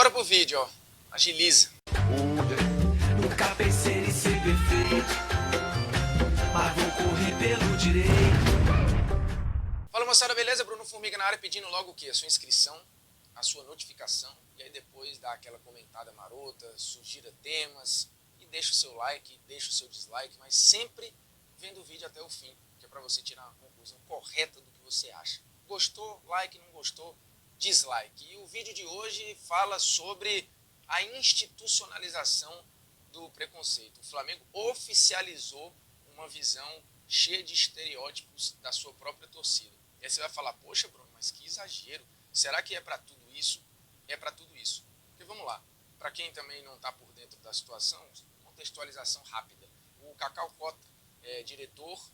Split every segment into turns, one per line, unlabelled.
Bora pro vídeo, ó. Agiliza.
Nunca pensei em ser perfeito, mas vou correr pelo direito.
Fala, moçada, beleza? Bruno Formiga na área, pedindo logo o quê? A sua inscrição, a sua notificação, e aí depois dá aquela comentada marota, sugira temas, e deixa o seu like, deixa o seu dislike, mas sempre vendo o vídeo até o fim, que é para você tirar uma conclusão correta do que você acha. Gostou? Like, não gostou? Dislike. E o vídeo de hoje fala sobre a institucionalização do preconceito. O Flamengo oficializou uma visão cheia de estereótipos da sua própria torcida. E aí você vai falar, poxa, Bruno, mas que exagero. Será que é para tudo isso? É para tudo isso. Porque vamos lá, para quem também não está por dentro da situação, contextualização rápida. O Cacau Cota é diretor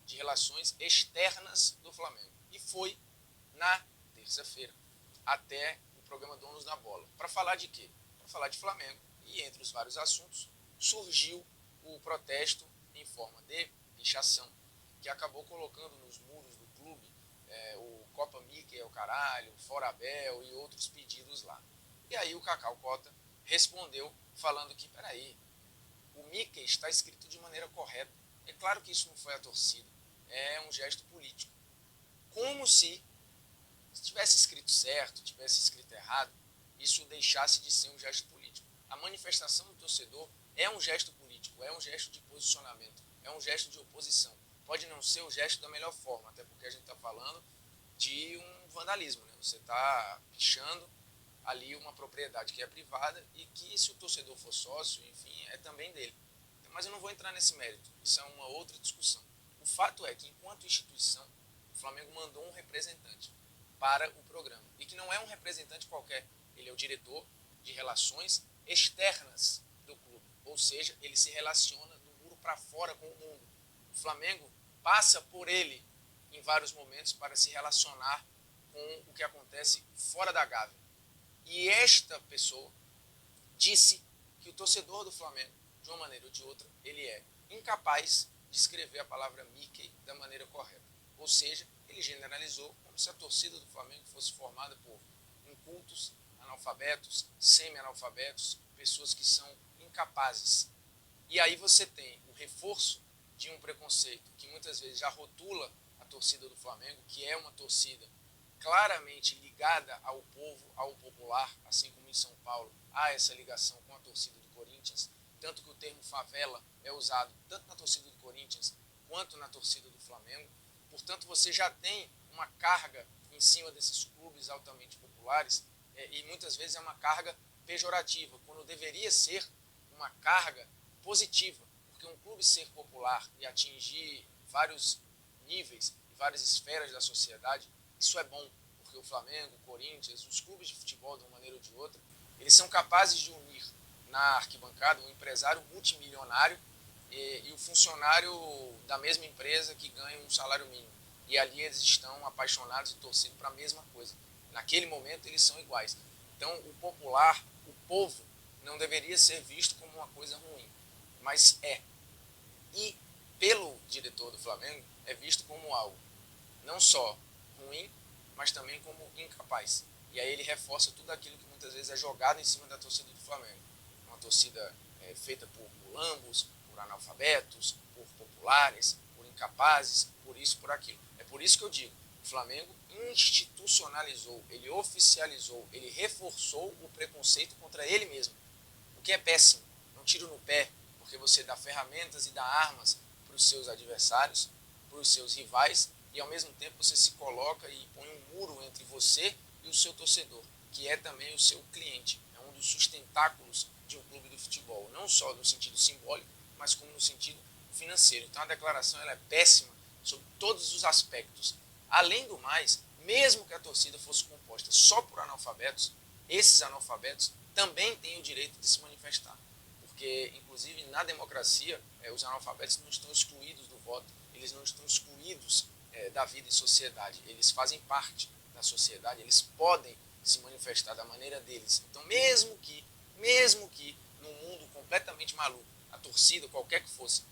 de relações externas do Flamengo. E foi na terça-feira até o programa Donos da Bola. Para falar de quê? Para falar de Flamengo. E entre os vários assuntos, surgiu o protesto em forma de pichação, que acabou colocando nos muros do clube o Copa Mickey é o caralho, Fora Abel e outros pedidos lá. E aí o Cacau Cota respondeu falando que, peraí, o Mickey está escrito de maneira correta. É claro que isso não foi a torcida, é um gesto político. Como se tivesse escrito certo, tivesse escrito errado, isso deixasse de ser um gesto político. A manifestação do torcedor é um gesto político, é um gesto de posicionamento, é um gesto de oposição. Pode não ser o gesto da melhor forma, até porque a gente está falando de um vandalismo, né? Você está pichando ali uma propriedade que é privada e que, se o torcedor for sócio, enfim, é também dele. Mas eu não vou entrar nesse mérito, isso é uma outra discussão. O fato é que, enquanto instituição, o Flamengo mandou um representante para o programa. E que não é um representante qualquer, ele é o diretor de relações externas do clube. Ou seja, ele se relaciona do muro para fora com o mundo. O Flamengo passa por ele em vários momentos para se relacionar com o que acontece fora da Gávea. E esta pessoa disse que o torcedor do Flamengo, de uma maneira ou de outra, ele é incapaz de escrever a palavra Mickey da maneira correta. Ou seja, ele generalizou como se a torcida do Flamengo fosse formada por incultos, analfabetos, semi-analfabetos, pessoas que são incapazes. E aí você tem o reforço de um preconceito que muitas vezes já rotula a torcida do Flamengo, que é uma torcida claramente ligada ao povo, ao popular, assim como em São Paulo há essa ligação com a torcida do Corinthians, tanto que o termo favela é usado tanto na torcida do Corinthians quanto na torcida do Flamengo. Portanto, você já tem uma carga em cima desses clubes altamente populares e muitas vezes é uma carga pejorativa, quando deveria ser uma carga positiva, porque um clube ser popular e atingir vários níveis e várias esferas da sociedade, isso é bom, porque o Flamengo, o Corinthians, os clubes de futebol, de uma maneira ou de outra, eles são capazes de unir na arquibancada um empresário multimilionário e o funcionário da mesma empresa que ganha um salário mínimo. E ali eles estão apaixonados e torcendo para a mesma coisa. Naquele momento eles são iguais. Então o popular, o povo, não deveria ser visto como uma coisa ruim, mas é. E pelo diretor do Flamengo é visto como algo não só ruim, mas também como incapaz. E aí ele reforça tudo aquilo que muitas vezes é jogado em cima da torcida do Flamengo. Uma torcida feita por mulambos, por analfabetos, por populares, por incapazes, por isso, por aquilo. É por isso que eu digo, o Flamengo institucionalizou, ele oficializou, ele reforçou o preconceito contra ele mesmo. O que é péssimo, não tiro no pé, porque você dá ferramentas e dá armas para os seus adversários, para os seus rivais, e ao mesmo tempo você se coloca e põe um muro entre você e o seu torcedor, que é também o seu cliente, é um dos sustentáculos de um clube do futebol, não só no sentido simbólico, mas como no sentido financeiro. Então a declaração ela é péssima sobre todos os aspectos. Além do mais, mesmo que a torcida fosse composta só por analfabetos, esses analfabetos também têm o direito de se manifestar. Porque, inclusive, na democracia, os analfabetos não estão excluídos do voto, eles não estão excluídos da vida em sociedade. Eles fazem parte da sociedade, eles podem se manifestar da maneira deles. Então, mesmo que num mundo completamente maluco, a torcida, qualquer que fosse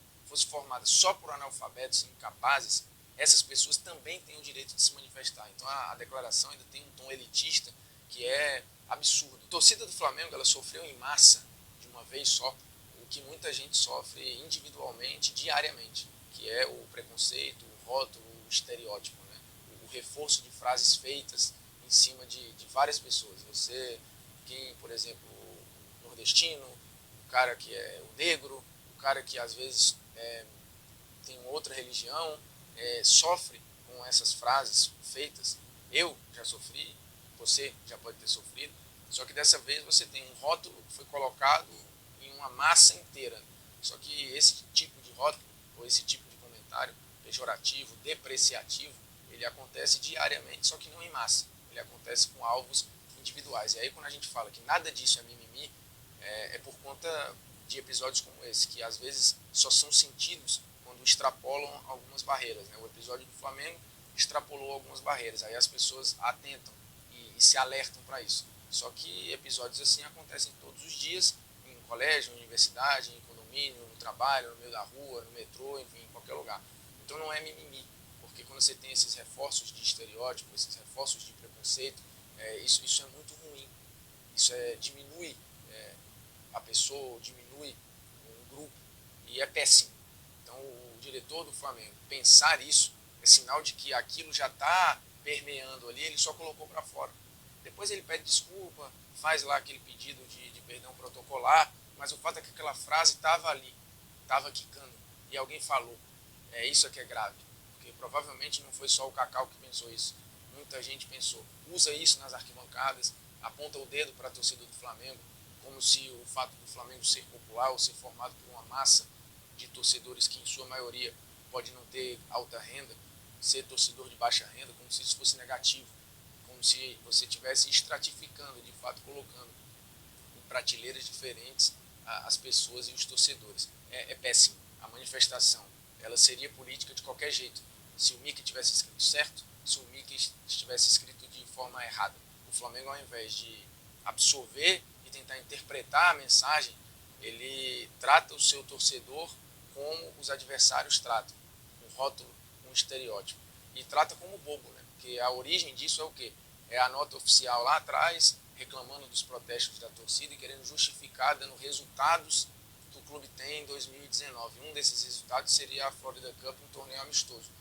formada só por analfabetos incapazes, essas pessoas também têm o direito de se manifestar. Então a declaração ainda tem um tom elitista que é absurdo. A torcida do Flamengo, ela sofreu em massa, de uma vez só, o que muita gente sofre individualmente, diariamente, que é o preconceito, o rótulo, o estereótipo, né? O reforço de frases feitas em cima de várias pessoas. Você, quem, por exemplo, o nordestino, o cara que é o negro, o cara que às vezes tem outra religião, sofre com essas frases feitas. Eu já sofri, você já pode ter sofrido, só que dessa vez você tem um rótulo que foi colocado em uma massa inteira. Só que esse tipo de rótulo, ou esse tipo de comentário pejorativo, depreciativo, ele acontece diariamente, só que não em massa. Ele acontece com alvos individuais. E aí quando a gente fala que nada disso é mimimi, é por conta de episódios como esse, que às vezes só são sentidos quando extrapolam algumas barreiras, né? O episódio do Flamengo extrapolou algumas barreiras, aí as pessoas atentam e se alertam para isso. Só que episódios assim acontecem todos os dias, em colégio, em universidade, em condomínio, no trabalho, no meio da rua, no metrô, enfim, em qualquer lugar. Então não é mimimi, porque quando você tem esses reforços de estereótipo, esses reforços de preconceito, isso é muito ruim. Isso diminui a pessoa, diminui um grupo, e é péssimo. Então o diretor do Flamengo pensar isso é sinal de que aquilo já está permeando ali, ele só colocou para fora. Depois ele pede desculpa, faz lá aquele pedido de perdão protocolar, mas o fato é que aquela frase estava ali, estava quicando, e alguém falou. Isso é que é grave, porque provavelmente não foi só o Cacau que pensou isso, muita gente pensou. Usa isso nas arquibancadas, aponta o dedo para a torcida do Flamengo, como se o fato do Flamengo ser popular ou ser formado por uma massa de torcedores que em sua maioria pode não ter alta renda, ser torcedor de baixa renda, como se isso fosse negativo, como se você estivesse estratificando, de fato colocando em prateleiras diferentes as pessoas e os torcedores. É péssimo. A manifestação, ela seria política de qualquer jeito. Se o Mickey tivesse escrito certo, se o Mickey estivesse escrito de forma errada. O Flamengo, ao invés de absorver e tentar interpretar a mensagem, ele trata o seu torcedor como os adversários tratam, um rótulo, um estereótipo, e trata como bobo, né? Porque a origem disso é o quê? É a nota oficial lá atrás, reclamando dos protestos da torcida e querendo justificar, dando resultados que o clube tem em 2019. Um desses resultados seria a Florida Cup, um torneio amistoso,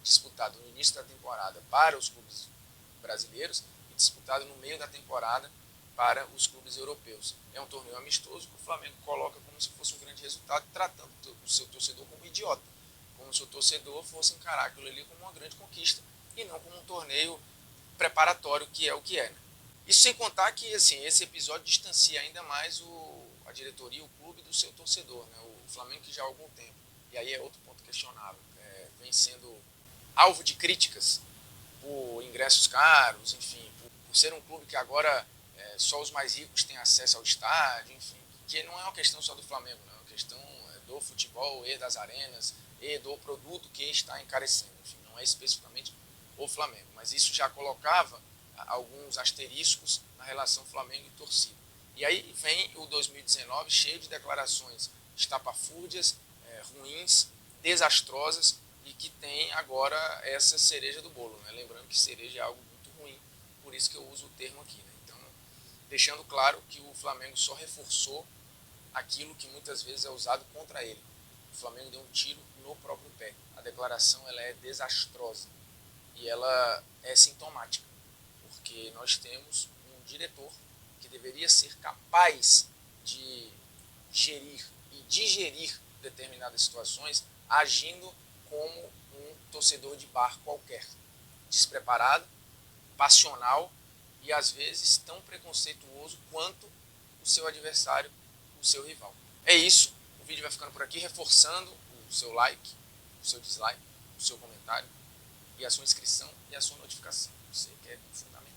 disputado no início da temporada para os clubes brasileiros e disputado no meio da temporada para os clubes europeus. É um torneio amistoso que o Flamengo coloca como se fosse um grande resultado, tratando o seu torcedor como idiota, como se o torcedor fosse encarar aquilo ali como uma grande conquista e não como um torneio preparatório, que é o que é, né? Isso sem contar que assim, esse episódio distancia ainda mais a diretoria, o clube do seu torcedor, né? O Flamengo que já há algum tempo, e aí é outro ponto questionável, vem sendo alvo de críticas por ingressos caros, enfim, por ser um clube que agora só os mais ricos têm acesso ao estádio, enfim, que não é uma questão só do Flamengo, não é uma questão do futebol e das arenas e do produto que está encarecendo, enfim, não é especificamente o Flamengo, mas isso já colocava alguns asteriscos na relação Flamengo e torcida. E aí vem o 2019 cheio de declarações estapafúrdias, ruins, desastrosas, e que tem agora essa cereja do bolo, né? Lembrando que cereja é algo muito ruim, por isso que eu uso o termo aqui, né? Então, deixando claro que o Flamengo só reforçou aquilo que muitas vezes é usado contra ele. O Flamengo deu um tiro no próprio pé. A declaração ela é desastrosa e ela é sintomática, porque nós temos um diretor que deveria ser capaz de gerir e digerir determinadas situações agindo como um torcedor de bar qualquer, despreparado, passional e às vezes tão preconceituoso quanto o seu adversário, o seu rival. É isso, o vídeo vai ficando por aqui, reforçando o seu like, o seu dislike, o seu comentário e a sua inscrição e a sua notificação. Você que é fundamental.